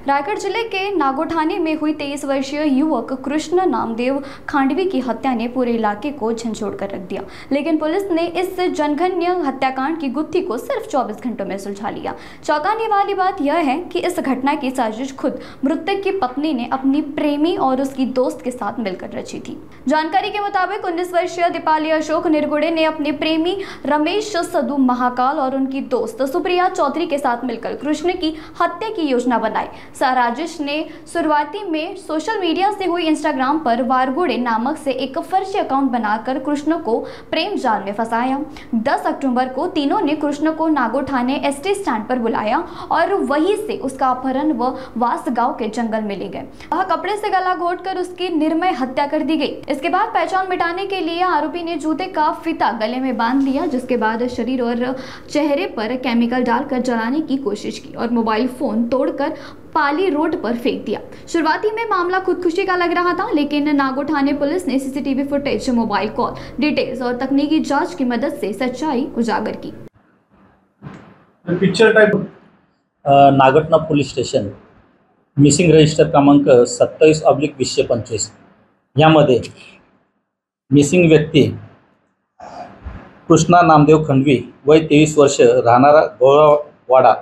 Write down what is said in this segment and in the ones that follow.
रायगढ़ जिले के नागोठाने में हुई 23 वर्षीय युवक कृष्ण नामदेव खांडवी की हत्या ने पूरे इलाके को झंझोड़ कर रख दिया। लेकिन पुलिस ने इस जनघन्य हत्याकांड की गुत्थी को सिर्फ 24 घंटों में सुलझा लिया। चौंकाने वाली बात यह है कि इस घटना की साजिश खुद मृतक की पत्नी ने अपनी प्रेमी और उसकी दोस्त के साथ मिलकर रची थी। जानकारी के मुताबिक 19 वर्षीय दीपाली अशोक निरगुड़े ने अपने प्रेमी रमेश सदू महाकाल और उनकी दोस्त सुप्रिया चौधरी के साथ मिलकर कृष्ण की हत्या की योजना बनाई। राजेश ने शुरुआती में सोशल मीडिया से हुई इंस्टाग्राम पर वारगुड़े नामक से एक फर्जी अकाउंट बनाकर कृष्ण को प्रेम जाल में फंसाया। 10 अक्टूबर को तीनों ने कृष्ण को नागोठाने एसटी स्टैंड पर बुलाया और वहीं से उसका अपहरण व वास गांव के जंगल में ले गए। वह कपड़े से गला घोटकर उसकी निर्मय हत्या कर दी गई। इसके बाद पहचान मिटाने के लिए आरोपी ने जूते का फीता गले में बांध लिया, जिसके बाद शरीर और चेहरे पर केमिकल डालकर जलाने की कोशिश की और मोबाइल फोन तोड़कर पाली रोड पर फेंक दिया। शुरुआती में मामला खुदकुशी का लग रहा था, लेकिन नागोठाने पुलिस ने CCTV footage, mobile call details और तकनीकी जांच की मदद से सच्चाई उजागर की। Picture type Nagothana police station missing register क्रमांक 27/225 यामध्ये मिसिंग व्यक्ती कृष्णा नामदेव खंडवी वय 23 वर्ष राहणारा गोळवाडा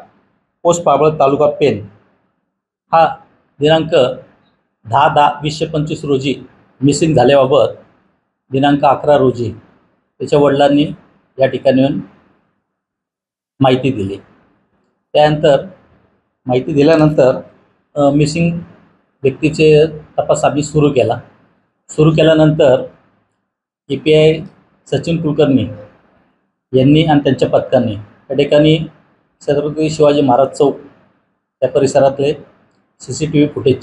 पोस्ट पाबळ तालुका पेन हा दिनांक 10/10/2025 रोजी मिसिंग झाल्याबाबत दिनांक 11 रोजी त्याच्या वडिलांनी या ठिकाणी येऊन माहिती दिली। त्यानंतर माहिती दिल्यानंतर मिसिंग व्यक्तीचे तपास आम्ही सुरू केल्यानंतर API सचिन कुलकर्णी यांनी आणि त्यांच्या पथकांनी त्या ठिकाणी छत्रपती शिवाजी महाराज चौक त्या परिसरातले CCTV फुटेज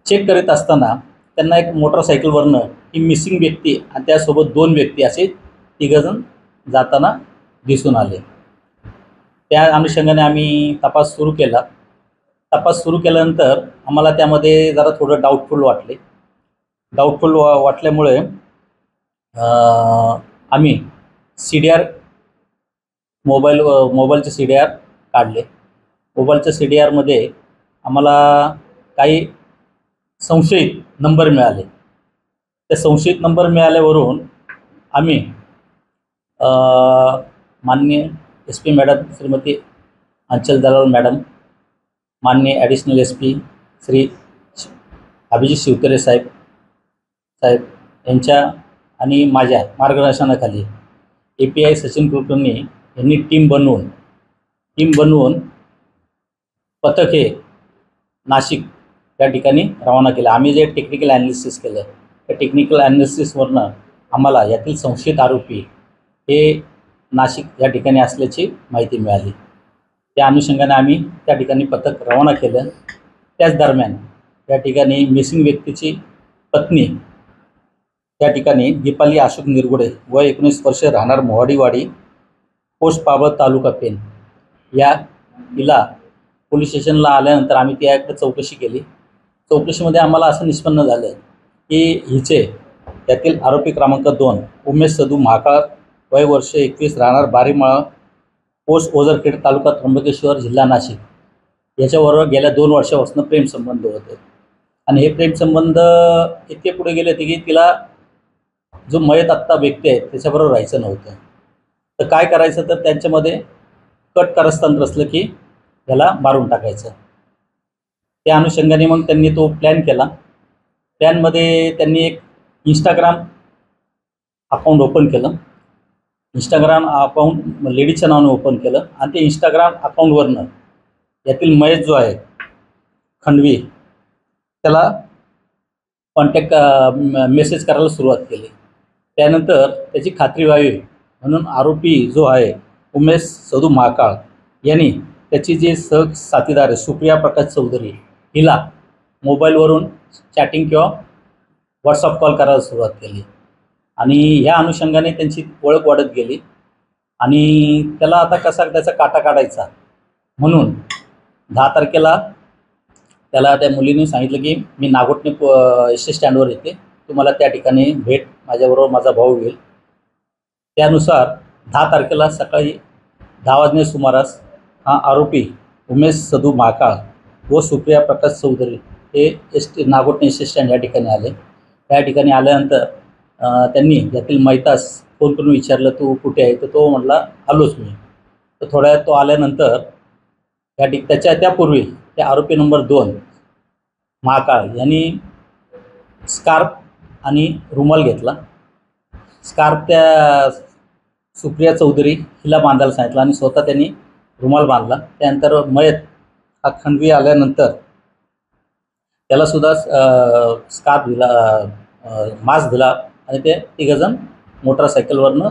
चेक करीत असताना त्यांना एक मोटरसायकलवरनं ही मिसिंग व्यक्ती आणि त्यासोबत 2 व्यक्ती असे 3 जण जाताना दिसून आले। त्या अनुषंगाने आम्ही तपास सुरू केल्यानंतर आम्हाला त्यामध्ये जरा थोडं डाऊटफुल वाटल्यामुळे आम्ही CDR मोबाईलचे CDR काढले। मोबाईलच्या CDRमध्ये आम्हाला काही संशयित नंबर मिळाले। त्या संशयित नंबर मिळाल्यावरून आम्ही माननीय SP मॅडम श्रीमती अंचल दलाल मॅडम, माननीय ॲडिशनल SP श्री अभिजित शिवतरे साहेब यांच्या आणि माझ्या मार्गदर्शनाखाली API सचिन कुलकर्णी यांनी टीम बनवून पथक हे नाशिक या ठिकाणी रवाना केलं। आम्ही जे टेक्निकल ॲनालिसिस केलं त्या टेक्निकल ॲनालिसिसवरनं आम्हाला यातील संशयित आरोपी हे नाशिक या ठिकाणी असल्याची माहिती मिळाली। त्या अनुषंगाने आम्ही त्या ठिकाणी पथक रवाना केलं। त्याच दरम्यान या ठिकाणी मिसिंग व्यक्तीची पत्नी त्या ठिकाणी दीपाली अशोक निरगुडे वय 19 वर्ष राहणार मोहाडीवाडी पोस्ट पाबळ तालुका पेन हिला पोलीस स्टेशनला आल्यानंतर आम्ही त्याकडे चौकशी केली। चौकशीमध्ये आम्हाला असं निष्पन्न झालं की हिचे त्यातील आरोपी क्रमांक 2 उमेश सदू महाकाळ वय वर्ष 21 राहणार बारीमाळा पोस्ट ओझरखेड तालुका त्र्यंबकेश्वर जिल्हा नाशिक याच्याबरोबर गेल्या 2 वर्षापासून प्रेमसंबंध होते आणि हे प्रेमसंबंध इतके पुढे गेले होते की तिला जो मयत आत्ता व्यक्ती आहे त्याच्याबरोबर राहायचं नव्हतं। तर काय करायचं, तर त्यांच्यामध्ये कट कारस्थान रचलं की त्याला मारून टाकायचं। त्या अनुषंगाने मग त्यांनी तो प्लॅन केला। प्लॅनमध्ये त्यांनी एक इंस्टाग्राम अकाउंट ओपन केलं। इंस्टाग्राम अकाउंट लेडीजच्या नावाने ओपन केलं आणि ते इंस्टाग्राम अकाउंटवरनं यातील मयत जो आहे खंडवी त्याला कॉन्टॅक्ट मेसेज करायला सुरुवात केली। त्यानंतर त्याची खात्री व्हावी म्हणून आरोपी जो आहे उमेश सदू महाकाळ यांनी त्याची जे साथीदार आहे सुप्रिया प्रकाश चौधरी हिला मोबाईलवरून चॅटिंग किंवा व्हॉट्सअप कॉल करायला सुरुवात केली आणि ह्या अनुषंगाने त्यांची ओळख वाढत गेली आणि त्याला आता कसा त्याचा काटा काढायचा म्हणून 10 तारखेला त्याला त्या मुलीने सांगितलं की मी नागोठणे एसटी स्टँडवर येते, तुम्हाला त्या ठिकाणी भेट, माझ्याबरोबर माझा भाऊ येईल। त्यानुसार 10 तारखेला सकाळी 10 वाजण्या सुमारास हा आरोपी उमेश सदू महाकाळ व सुप्रिया प्रकाश चौधरी हे नागोठणे एस टी स्टँड या ठिकाणी आले. त्या ठिकाणी आल्यानंतर त्यांनी यातील मैतास फोन करून विचारलं, तू कुठे आहे? तर तो म्हटला आलोच मी. तर थोड्या वेळात तो आल्यानंतर त्यापूर्वी त्या आरोपी नंबर 2 महाकाळ यांनी स्कार्फ आणि रुमाल घेतला. स्कार्फ त्या सुप्रिया चौधरी हिला बांधायला सांगितलं आणि स्वतः त्यांनी रुमाल बांधला. त्यानंतर मयत हा खंडवी आल्यानंतर त्यालासुद्धा स्कार्फ दिला, मास्क दिला आणि ते तिघंजण मोटरसायकलवरनं.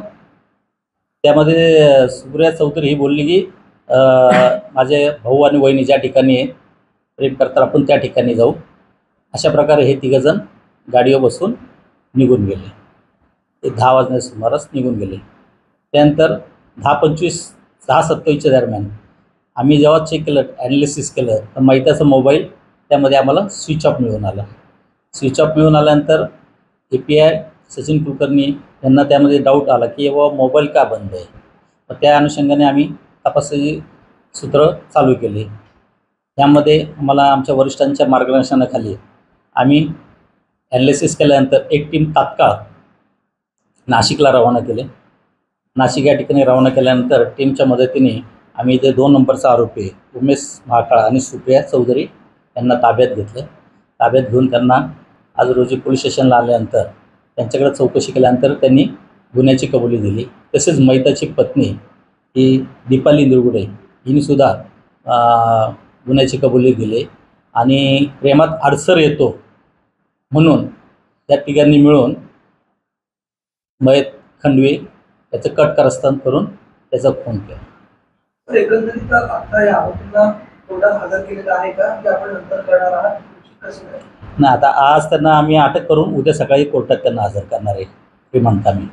त्यामध्ये सुप्रिया चौधरी ही बोलली की माझे भाऊ आणि वहिनी ज्या ठिकाणी प्रेम करतात आपण त्या ठिकाणी जाऊ. अशा प्रकारे हे तिघंजण गाडीवर बसून निघून गेले. ते 10 वाजण्याच्या सुमारास निघून गेले. त्यानंतर 10:27 दरम्यान आम्ही जेव्हा चेक केलं, ॲनालिसिस केलं, तर मैताचा मोबाईल त्यामध्ये आम्हाला स्विच ऑफ मिळून आला. स्विच ऑफ मिळून आल्यानंतर API सचिन कुलकर्णी यांना त्यामध्ये डाऊट आला की बाबा मोबाईल का बंद आहे. तर त्या अनुषंगाने आम्ही तपासाची सूत्र चालू केली. त्यामध्ये आम्हाला आमच्या वरिष्ठांच्या मार्गदर्शनाखाली आम्ही ॲनालिसिस केल्यानंतर एक टीम तात्काळ नाशिकला रवाना केले. नाशिक या ठिकाणी रवाना केल्यानंतर टीमच्या मदतीने आम्ही इथे 2 नंबरचा आरोपी उमेश महाकाळ आणि सुप्रिया चौधरी यांना ताब्यात घेतलं. ताब्यात घेऊन त्यांना आज रोजी पोलीस स्टेशनला आल्यानंतर त्यांच्याकडे चौकशी केल्यानंतर त्यांनी गुन्ह्याची कबुली दिली. तसेच मैताची पत्नी ही दीपाली निरगुडे हिनेसुद्धा गुन्ह्याची कबुली दिली आणि प्रेमात अडसर येतो म्हणून त्या तिघांनी मिळून मयत खंडवी याचं कारस्थान करून त्याचा खून केला. तर एकंदरीत आता या आरोपींना कोर्टात हजर केलेलं आहे का की आपण नंतर करणार आहात? नाही, आता आज त्यांना आम्ही अटक करून उद्या सकाळी कोर्टात त्यांना हजर करणार आहे रिमांड कामी.